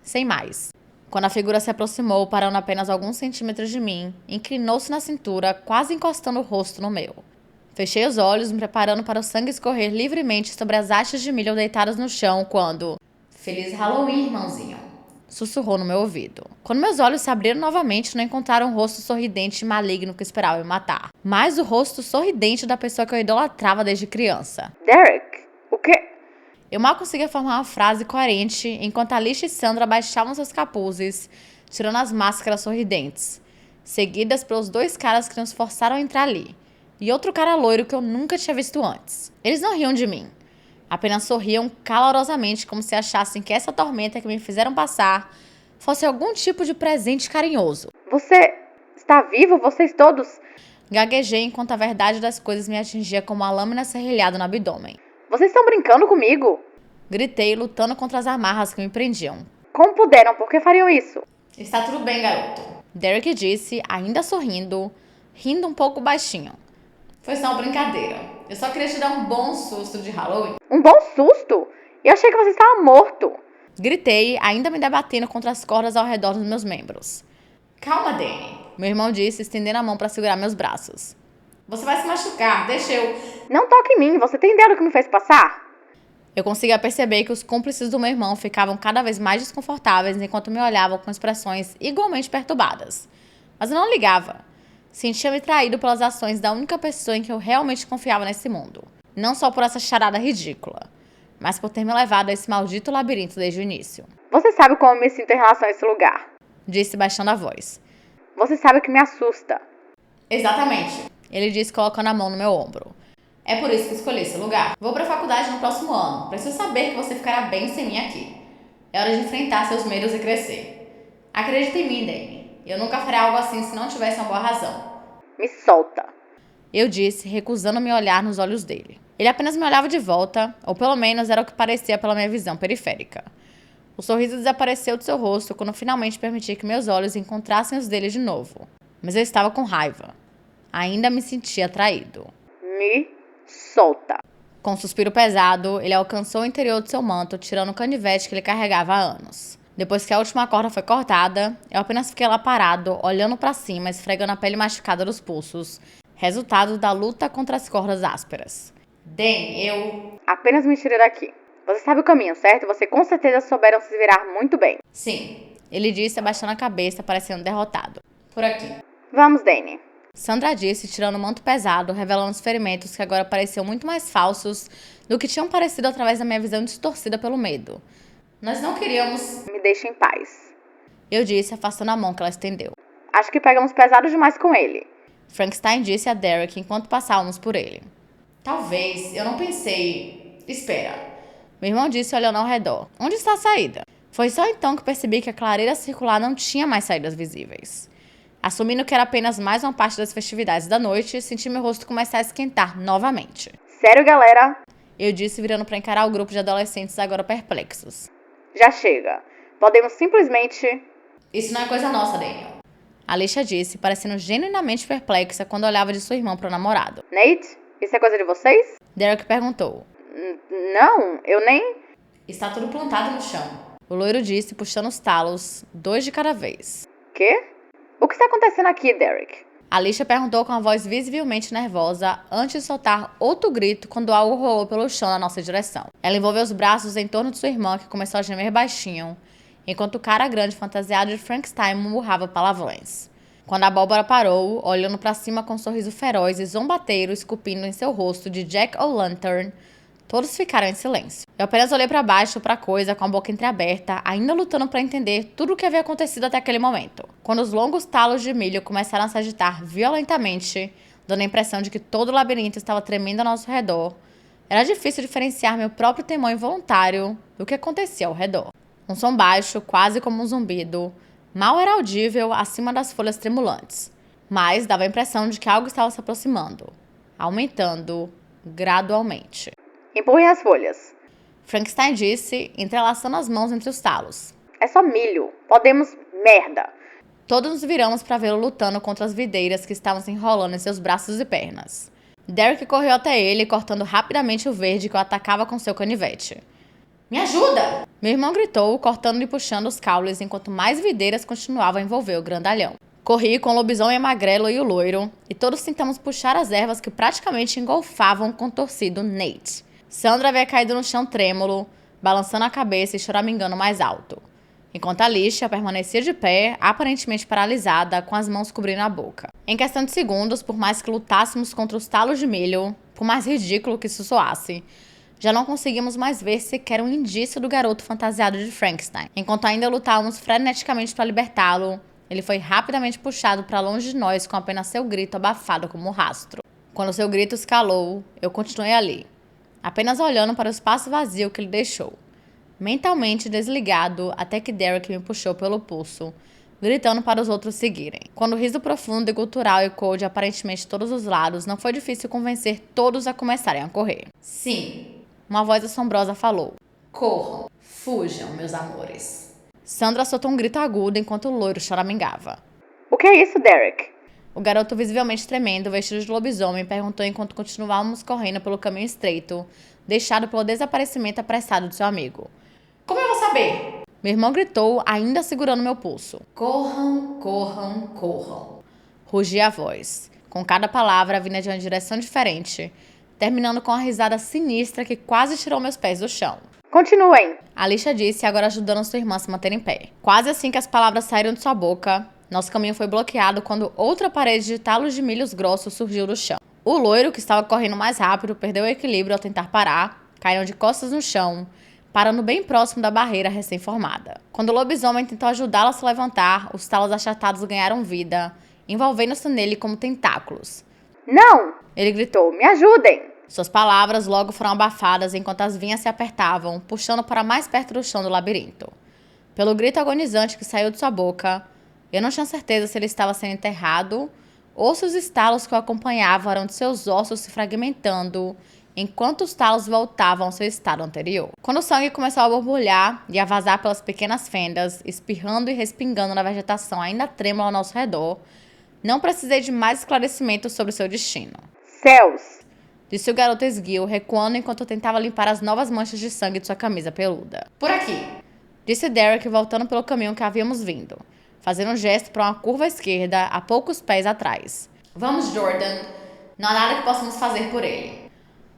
sem mais. Quando a figura se aproximou, parando apenas alguns centímetros de mim, inclinou-se na cintura, quase encostando o rosto no meu. Fechei os olhos, me preparando para o sangue escorrer livremente sobre as hastes de milho deitadas no chão, quando... Feliz Halloween, irmãozinho! Sussurrou no meu ouvido. Quando meus olhos se abriram novamente, não encontraram um rosto sorridente e maligno que esperava me matar, mas o rosto sorridente da pessoa que eu idolatrava desde criança. Derek, o quê? Eu mal conseguia formar uma frase coerente, enquanto Alicia e Sandra abaixavam seus capuzes, tirando as máscaras sorridentes, seguidas pelos dois caras que nos forçaram a entrar ali, e outro cara loiro que eu nunca tinha visto antes. Eles não riam de mim, apenas sorriam calorosamente como se achassem que essa tormenta que me fizeram passar fosse algum tipo de presente carinhoso. Você está vivo, vocês todos? Gaguejei enquanto a verdade das coisas me atingia como uma lâmina serrilhada no abdômen. Vocês estão brincando comigo? Gritei, lutando contra as amarras que me prendiam. Como puderam? Por que fariam isso? Está tudo bem, garoto. Derek disse, ainda sorrindo, rindo um pouco baixinho. Foi só uma brincadeira. Eu só queria te dar um bom susto de Halloween. Um bom susto? Eu achei que você estava morto. Gritei, ainda me debatendo contra as cordas ao redor dos meus membros. Calma, Danny. Meu irmão disse, estendendo a mão para segurar meus braços. Você vai se machucar, deixa eu... Não toque em mim, você tem ideia do que me fez passar? Eu conseguia perceber que os cúmplices do meu irmão ficavam cada vez mais desconfortáveis enquanto me olhavam com expressões igualmente perturbadas. Mas eu não ligava. Sentia-me traído pelas ações da única pessoa em que eu realmente confiava nesse mundo. Não só por essa charada ridícula, mas por ter me levado a esse maldito labirinto desde o início. Você sabe como me sinto em relação a esse lugar. Disse baixando a voz. Você sabe o que me assusta. Exatamente. Ele disse colocando a mão no meu ombro. É por isso que escolhi esse lugar. Vou pra faculdade no próximo ano. Preciso saber que você ficará bem sem mim aqui. É hora de enfrentar seus medos e crescer. Acredita em mim, Danny. Eu nunca faria algo assim se não tivesse uma boa razão. Me solta. Eu disse, recusando me olhar nos olhos dele. Ele apenas me olhava de volta, ou pelo menos era o que parecia pela minha visão periférica. O sorriso desapareceu de seu rosto quando finalmente permiti que meus olhos encontrassem os dele de novo. Mas eu estava com raiva. Ainda me sentia atraído. Me solta. Com um suspiro pesado, ele alcançou o interior de seu manto, tirando o canivete que ele carregava há anos. Depois que a última corda foi cortada, eu apenas fiquei lá parado, olhando para cima, esfregando a pele machucada dos pulsos, resultado da luta contra as cordas ásperas. Dan, eu... Apenas me tire daqui. Você sabe o caminho, certo? Você com certeza souberam se virar muito bem. Sim, ele disse, abaixando a cabeça, parecendo derrotado. Por aqui. Vamos, Danny. Sandra disse, tirando o manto pesado, revelando os ferimentos que agora pareciam muito mais falsos do que tinham parecido através da minha visão distorcida pelo medo. Nós não queríamos... Me deixe em paz. Eu disse, afastando a mão que ela estendeu. Acho que pegamos pesado demais com ele. Frankenstein disse a Derek enquanto passávamos por ele. Talvez, eu não pensei... Espera. Meu irmão disse olhando ao redor. Onde está a saída? Foi só então que percebi que a clareira circular não tinha mais saídas visíveis. Assumindo que era apenas mais uma parte das festividades da noite, senti meu rosto começar a esquentar novamente. Sério, galera? Eu disse, virando para encarar o grupo de adolescentes agora perplexos. Já chega. Podemos simplesmente... Isso não é coisa nossa, Daniel. Alicia disse, parecendo genuinamente perplexa quando olhava de sua irmã para o namorado. Nate, isso é coisa de vocês? Derek perguntou. Não, eu nem... Está tudo plantado no chão. O loiro disse, puxando os talos, 2 de cada vez. Quê? O que está acontecendo aqui, Derek? Alicia perguntou com a voz visivelmente nervosa, antes de soltar outro grito quando algo rolou pelo chão na nossa direção. Ela envolveu os braços em torno de sua irmã, que começou a gemer baixinho, enquanto o cara grande fantasiado de Frankenstein murmurava palavrões. Quando a abóbora parou, olhando para cima com um sorriso feroz e zombateiro esculpindo em seu rosto de Jack O'Lantern, todos ficaram em silêncio. Eu apenas olhei para baixo para a coisa com a boca entreaberta, ainda lutando para entender tudo o que havia acontecido até aquele momento. Quando os longos talos de milho começaram a se agitar violentamente, dando a impressão de que todo o labirinto estava tremendo ao nosso redor, era difícil diferenciar meu próprio temor involuntário do que acontecia ao redor. Um som baixo, quase como um zumbido, mal era audível acima das folhas tremulantes, mas dava a impressão de que algo estava se aproximando, aumentando gradualmente. Empurrem as folhas. Frankenstein disse, entrelaçando as mãos entre os talos. É só milho. Podemos... merda. Todos nos viramos para vê-lo lutando contra as videiras que estavam se enrolando em seus braços e pernas. Derek correu até ele, cortando rapidamente o verde que o atacava com seu canivete. Me ajuda! Meu irmão gritou, cortando e puxando os caules enquanto mais videiras continuavam a envolver o grandalhão. Corri com o lobisomem magrelo e o loiro, e todos tentamos puxar as ervas que praticamente engolfavam o contorcido Nate. Sandra havia caído no chão trêmulo, balançando a cabeça e choramingando mais alto, enquanto Alicia permanecia de pé, aparentemente paralisada, com as mãos cobrindo a boca. Em questão de segundos, por mais que lutássemos contra os talos de milho, por mais ridículo que isso soasse, já não conseguimos mais ver sequer um indício do garoto fantasiado de Frankenstein. Enquanto ainda lutávamos freneticamente para libertá-lo, ele foi rapidamente puxado para longe de nós com apenas seu grito abafado como um rastro. Quando seu grito escalou, eu continuei ali, apenas olhando para o espaço vazio que ele deixou, mentalmente desligado até que Derek me puxou pelo pulso, gritando para os outros seguirem. Quando o riso profundo e gutural ecoou de aparentemente todos os lados, não foi difícil convencer todos a começarem a correr. Sim, uma voz assombrosa falou. Corram, fujam, meus amores. Sandra soltou um grito agudo enquanto o loiro choramingava. O que é isso, Derek? O garoto, visivelmente tremendo, vestido de lobisomem, perguntou enquanto continuávamos correndo pelo caminho estreito, deixado pelo desaparecimento apressado de seu amigo. Como eu vou saber? Meu irmão gritou, ainda segurando meu pulso. Corram, corram, corram. Rugia a voz, com cada palavra vinda de uma direção diferente, terminando com uma risada sinistra que quase tirou meus pés do chão. Continuem. Alicia disse, agora ajudando sua irmã a se manter em pé. Quase assim que as palavras saíram de sua boca, nosso caminho foi bloqueado quando outra parede de talos de milhos grossos surgiu do chão. O loiro, que estava correndo mais rápido, perdeu o equilíbrio ao tentar parar, caiu de costas no chão, parando bem próximo da barreira recém-formada. Quando o lobisomem tentou ajudá-lo a se levantar, os talos achatados ganharam vida, envolvendo-se nele como tentáculos. Não! Ele gritou, Me ajudem! Suas palavras logo foram abafadas enquanto as vinhas se apertavam, puxando para mais perto do chão do labirinto. Pelo grito agonizante que saiu de sua boca, eu não tinha certeza se ele estava sendo enterrado ou se os estalos que o acompanhavam eram de seus ossos se fragmentando enquanto os talos voltavam ao seu estado anterior. Quando o sangue começou a borbulhar e a vazar pelas pequenas fendas, espirrando e respingando na vegetação ainda trêmula ao nosso redor, não precisei de mais esclarecimentos sobre seu destino. Céus! Disse o garoto esguio, recuando enquanto eu tentava limpar as novas manchas de sangue de sua camisa peluda. Por aqui! Disse Derek, voltando pelo caminho que havíamos vindo, fazendo um gesto para uma curva à esquerda, a poucos pés atrás. Vamos, Jordan. Não há nada que possamos fazer por ele.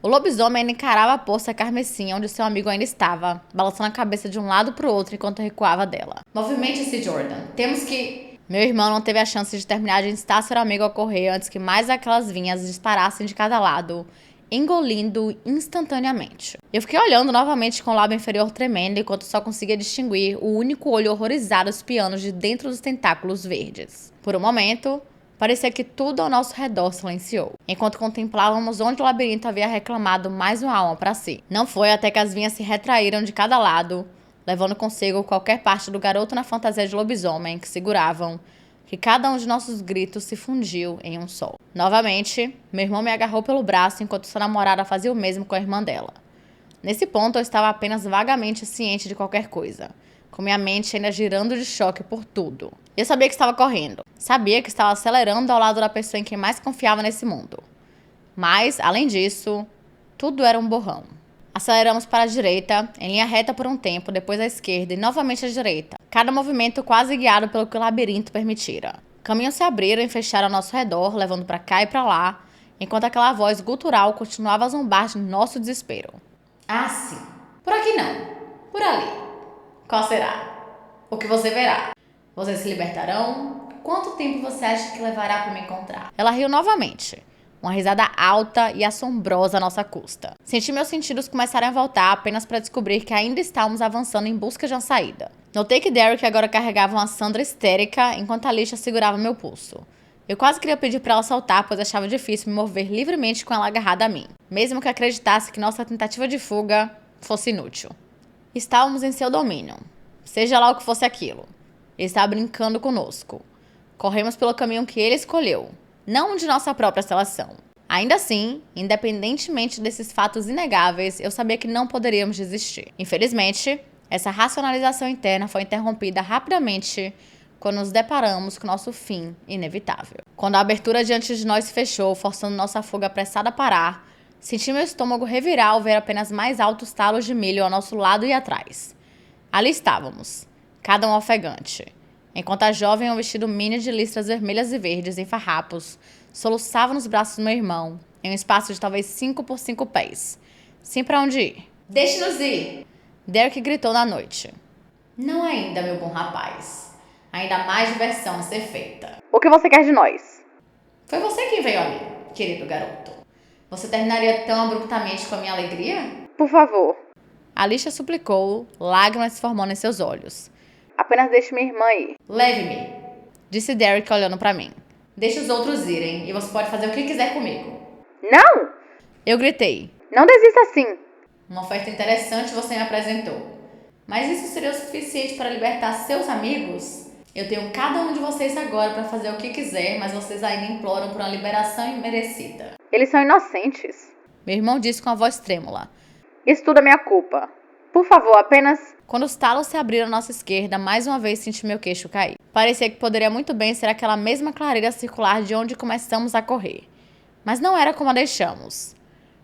O lobisomem ainda encarava a poça carmesim onde seu amigo ainda estava, balançando a cabeça de um lado para o outro enquanto recuava dela. Movimente-se, Jordan. Temos que... Meu irmão não teve a chance de terminar de instar seu amigo a correr antes que mais aquelas vinhas disparassem de cada lado, engolindo instantaneamente. Eu fiquei olhando novamente com o lábio inferior tremendo enquanto só conseguia distinguir o único olho horrorizado espiando de dentro dos tentáculos verdes. Por um momento, parecia que tudo ao nosso redor silenciou, enquanto contemplávamos onde o labirinto havia reclamado mais uma alma para si. Não foi até que as vinhas se retraíram de cada lado, levando consigo qualquer parte do garoto na fantasia de lobisomem que seguravam, que cada um de nossos gritos se fundiu em um só. Novamente, meu irmão me agarrou pelo braço enquanto sua namorada fazia o mesmo com a irmã dela. Nesse ponto, eu estava apenas vagamente ciente de qualquer coisa, com minha mente ainda girando de choque por tudo. Eu sabia que estava correndo. Sabia que estava acelerando ao lado da pessoa em quem mais confiava nesse mundo. Mas, além disso, tudo era um borrão. Aceleramos para a direita, em linha reta por um tempo, depois à esquerda e novamente à direita. Cada movimento quase guiado pelo que o labirinto permitira. Caminhos se abriram e fecharam ao nosso redor, levando para cá e para lá, enquanto aquela voz gutural continuava a zombar de nosso desespero. Ah, sim. Por aqui não. Por ali. Qual será? O que você verá? Vocês se libertarão? Quanto tempo você acha que levará para me encontrar? Ela riu novamente. Uma risada alta e assombrosa à nossa custa. Senti meus sentidos começarem a voltar apenas para descobrir que ainda estávamos avançando em busca de uma saída. Notei que Derek agora carregava uma Sandra histérica enquanto Alicia segurava meu pulso. Eu quase queria pedir para ela soltar, pois achava difícil me mover livremente com ela agarrada a mim, mesmo que acreditasse que nossa tentativa de fuga fosse inútil. Estávamos em seu domínio, seja lá o que fosse aquilo. Ele estava brincando conosco. Corremos pelo caminho que ele escolheu, não de nossa própria seleção. Ainda assim, independentemente desses fatos inegáveis, eu sabia que não poderíamos desistir. Infelizmente, essa racionalização interna foi interrompida rapidamente quando nos deparamos com nosso fim inevitável. Quando a abertura diante de nós se fechou, forçando nossa fuga apressada a parar, senti meu estômago revirar ao ver apenas mais altos talos de milho ao nosso lado e atrás. Ali estávamos, cada um ofegante, enquanto a jovem, um vestido mini de listras vermelhas e verdes em farrapos, soluçava nos braços do meu irmão, em um espaço de talvez 5 por 5 pés. Sim, para onde ir? Deixe-nos ir! Derek gritou na noite. Não ainda, meu bom rapaz. Ainda há mais diversão a ser feita. O que você quer de nós? Foi você quem veio a mim, querido garoto. Você terminaria tão abruptamente com a minha alegria? Por favor. Alicia suplicou, lágrimas se formando em seus olhos. Apenas deixe minha irmã ir. Leve-me, disse Derek olhando para mim. Deixe os outros irem e você pode fazer o que quiser comigo. Não! Eu gritei. Não desista assim. Uma oferta interessante você me apresentou. Mas isso seria o suficiente para libertar seus amigos? Eu tenho cada um de vocês agora para fazer o que quiser, mas vocês ainda imploram por uma liberação imerecida. Eles são inocentes. Meu irmão disse com a voz trêmula. Isso tudo é minha culpa. Por favor, apenas... Quando os talos se abriram à nossa esquerda, mais uma vez senti meu queixo cair. Parecia que poderia muito bem ser aquela mesma clareira circular de onde começamos a correr. Mas não era como a deixamos.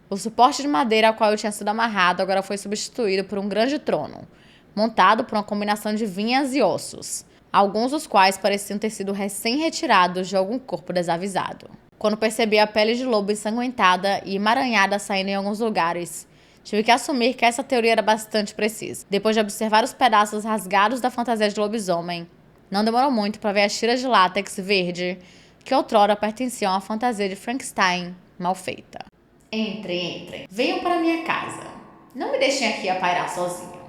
O suporte de madeira ao qual eu tinha sido amarrado agora foi substituído por um grande trono, montado por uma combinação de vinhas e ossos, alguns dos quais pareciam ter sido recém-retirados de algum corpo desavisado. Quando percebi a pele de lobo ensanguentada e emaranhada saindo em alguns lugares, tive que assumir que essa teoria era bastante precisa. Depois de observar os pedaços rasgados da fantasia de lobisomem, não demorou muito para ver as tiras de látex verde que outrora pertenciam à fantasia de Frankenstein mal feita. Entrem. Venham para minha casa. Não me deixem aqui a pairar sozinho.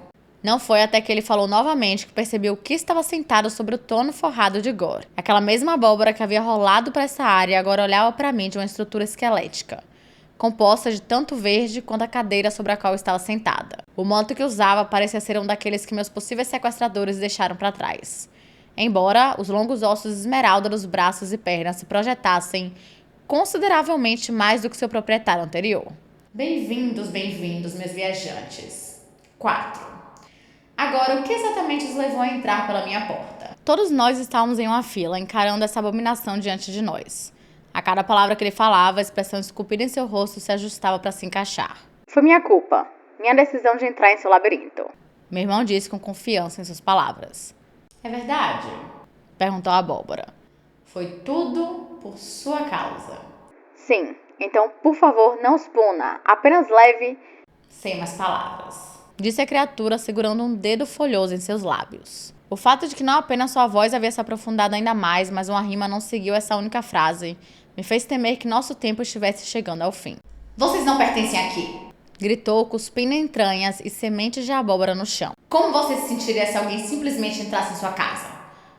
Não foi até que ele falou novamente que percebi o que estava sentado sobre o trono forrado de gore. Aquela mesma abóbora que havia rolado para essa área agora olhava para mim de uma estrutura esquelética, composta de tanto verde quanto a cadeira sobre a qual eu estava sentada. O manto que usava parecia ser um daqueles que meus possíveis sequestradores deixaram para trás. Embora os longos ossos esmeralda dos braços e pernas se projetassem consideravelmente mais do que seu proprietário anterior. Bem-vindos, meus viajantes. 4. Agora, o que exatamente os levou a entrar pela minha porta? Todos nós estávamos em uma fila, encarando essa abominação diante de nós. A cada palavra que ele falava, a expressão esculpida em seu rosto se ajustava para se encaixar. Foi minha culpa. Minha decisão de entrar em seu labirinto. Meu irmão disse com confiança em suas palavras. É verdade? Perguntou a abóbora. Foi tudo por sua causa. Sim, então, por favor, não os puna. Apenas leve... Sem mais palavras. Disse a criatura segurando um dedo folhoso em seus lábios. O fato de que não apenas sua voz havia se aprofundado ainda mais, mas uma rima não seguiu essa única frase, me fez temer que nosso tempo estivesse chegando ao fim. Vocês não pertencem aqui! Gritou, cuspindo entranhas e sementes de abóbora no chão. Como você se sentiria se alguém simplesmente entrasse em sua casa?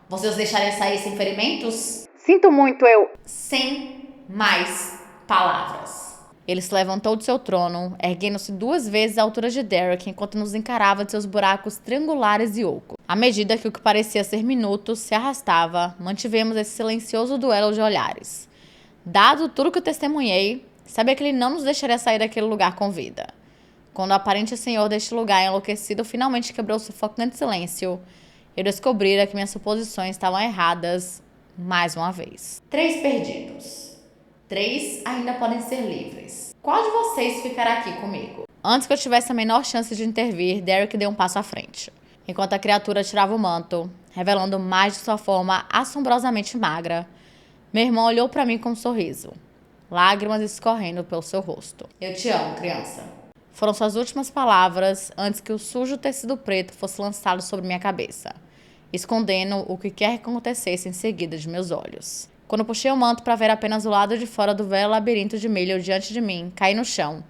Você os deixaria sair sem ferimentos? Sinto muito, Sem mais palavras. Ele se levantou de seu trono, erguendo-se 2 vezes a altura de Derek enquanto nos encarava de seus buracos triangulares e ocos. À medida que o que parecia ser minutos se arrastava, mantivemos esse silencioso duelo de olhares. Dado tudo que eu testemunhei, sabia que ele não nos deixaria sair daquele lugar com vida. Quando o aparente senhor deste lugar enlouquecido finalmente quebrou o sufocante silêncio, eu descobrira que minhas suposições estavam erradas mais uma vez. 3 perdidos. 3 ainda podem ser livres. Qual de vocês ficará aqui comigo? Antes que eu tivesse a menor chance de intervir, Derek deu um passo à frente, enquanto a criatura tirava o manto, revelando mais de sua forma assombrosamente magra. Meu irmão olhou para mim com um sorriso, lágrimas escorrendo pelo seu rosto. Eu te amo, criança. Foram suas últimas palavras antes que o sujo tecido preto fosse lançado sobre minha cabeça. escondendo o que quer que acontecesse em seguida de meus olhos. Quando puxei o manto para ver apenas o lado de fora do velho labirinto de milho diante de mim, caí no chão,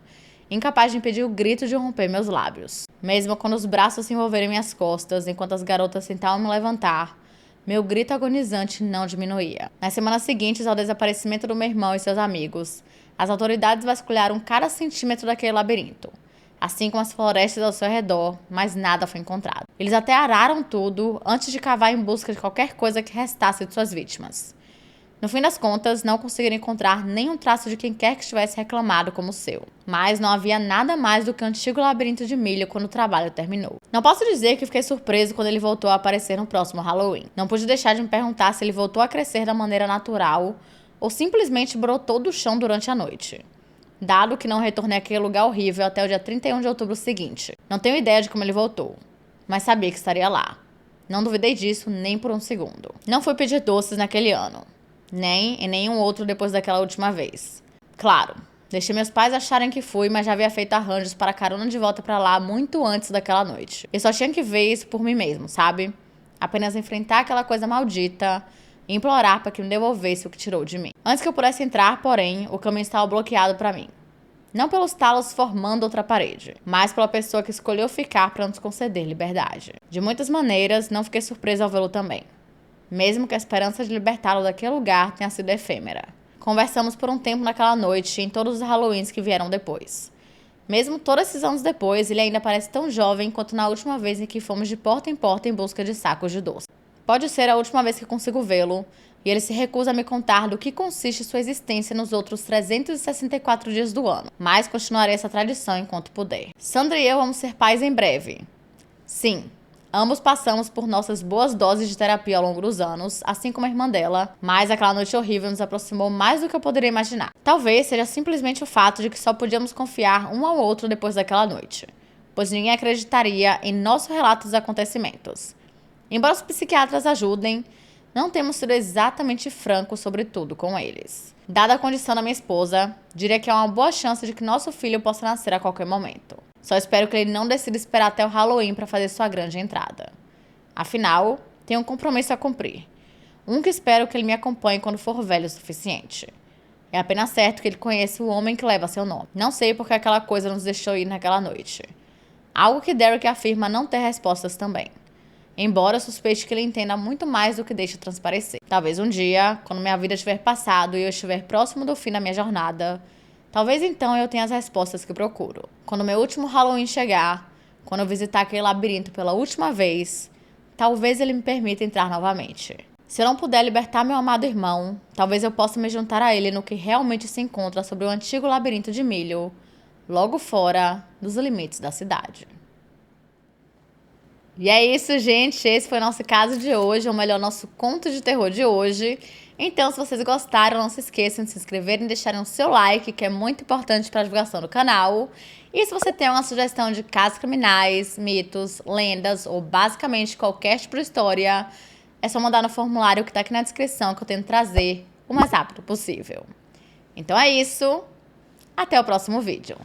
incapaz de impedir o grito de romper meus lábios. Mesmo quando os braços se envolveram em minhas costas, enquanto as garotas tentavam me levantar, meu grito agonizante não diminuía. Nas semanas seguintes ao desaparecimento do meu irmão e seus amigos, as autoridades vasculharam cada centímetro daquele labirinto, assim como as florestas ao seu redor, mas nada foi encontrado. Eles até araram tudo antes de cavar em busca de qualquer coisa que restasse de suas vítimas. No fim das contas, não conseguiram encontrar nenhum traço de quem quer que estivesse reclamado como o seu. Mas não havia nada mais do que o antigo labirinto de milho quando o trabalho terminou. Não posso dizer que fiquei surpreso quando ele voltou a aparecer no próximo Halloween. Não pude deixar de me perguntar se ele voltou a crescer da maneira natural ou simplesmente brotou do chão durante a noite. Dado que não retornei àquele lugar horrível até o dia 31 de outubro seguinte. Não tenho ideia de como ele voltou, mas sabia que estaria lá. Não duvidei disso nem por um segundo. Não fui pedir doces naquele ano, nem em nenhum outro depois daquela última vez. Claro, deixei meus pais acharem que fui, mas já havia feito arranjos para a carona de volta para lá muito antes daquela noite. Eu só tinha que ver isso por mim mesmo, sabe? Apenas enfrentar aquela coisa maldita e implorar para que me devolvesse o que tirou de mim. Antes que eu pudesse entrar, porém, o caminho estava bloqueado para mim. Não pelos talos formando outra parede, mas pela pessoa que escolheu ficar para nos conceder liberdade. De muitas maneiras, não fiquei surpresa ao vê-lo também, mesmo que a esperança de libertá-lo daquele lugar tenha sido efêmera. Conversamos por um tempo naquela noite e em todos os Halloweens que vieram depois. Mesmo todos esses anos depois, ele ainda parece tão jovem quanto na última vez em que fomos de porta em porta em busca de sacos de doce. Pode ser a última vez que consigo vê-lo, e ele se recusa a me contar do que consiste sua existência nos outros 364 dias do ano, mas continuarei essa tradição enquanto puder. Sandra e eu vamos ser pais em breve. Sim, ambos passamos por nossas boas doses de terapia ao longo dos anos, assim como a irmã dela, mas aquela noite horrível nos aproximou mais do que eu poderia imaginar. Talvez seja simplesmente o fato de que só podíamos confiar um ao outro depois daquela noite, pois ninguém acreditaria em nosso relato dos acontecimentos. Embora os psiquiatras ajudem, não temos sido exatamente francos sobre tudo com eles. Dada a condição da minha esposa, diria que há uma boa chance de que nosso filho possa nascer a qualquer momento. Só espero que ele não decida esperar até o Halloween para fazer sua grande entrada. Afinal, tenho um compromisso a cumprir. Um que espero que ele me acompanhe quando for velho o suficiente. É apenas certo que ele conheça o homem que leva seu nome. Não sei porque aquela coisa nos deixou ir naquela noite. Algo que Derek afirma não ter respostas também. Embora eu suspeite que ele entenda muito mais do que deixa transparecer. Talvez um dia, quando minha vida tiver passado e eu estiver próximo do fim da minha jornada, talvez então eu tenha as respostas que procuro. Quando meu último Halloween chegar, quando eu visitar aquele labirinto pela última vez, talvez ele me permita entrar novamente. Se eu não puder libertar meu amado irmão, talvez eu possa me juntar a ele no que realmente se encontra sobre o antigo labirinto de milho, logo fora dos limites da cidade. E é isso, gente. Esse foi o nosso caso de hoje, ou melhor, nosso conto de terror de hoje. Então, se vocês gostaram, não se esqueçam de se inscreverem e deixarem o seu like, que é muito importante para a divulgação do canal. E se você tem uma sugestão de casos criminais, mitos, lendas ou basicamente qualquer tipo de história, é só mandar no formulário que está aqui na descrição que eu tento trazer o mais rápido possível. Então é isso. Até o próximo vídeo.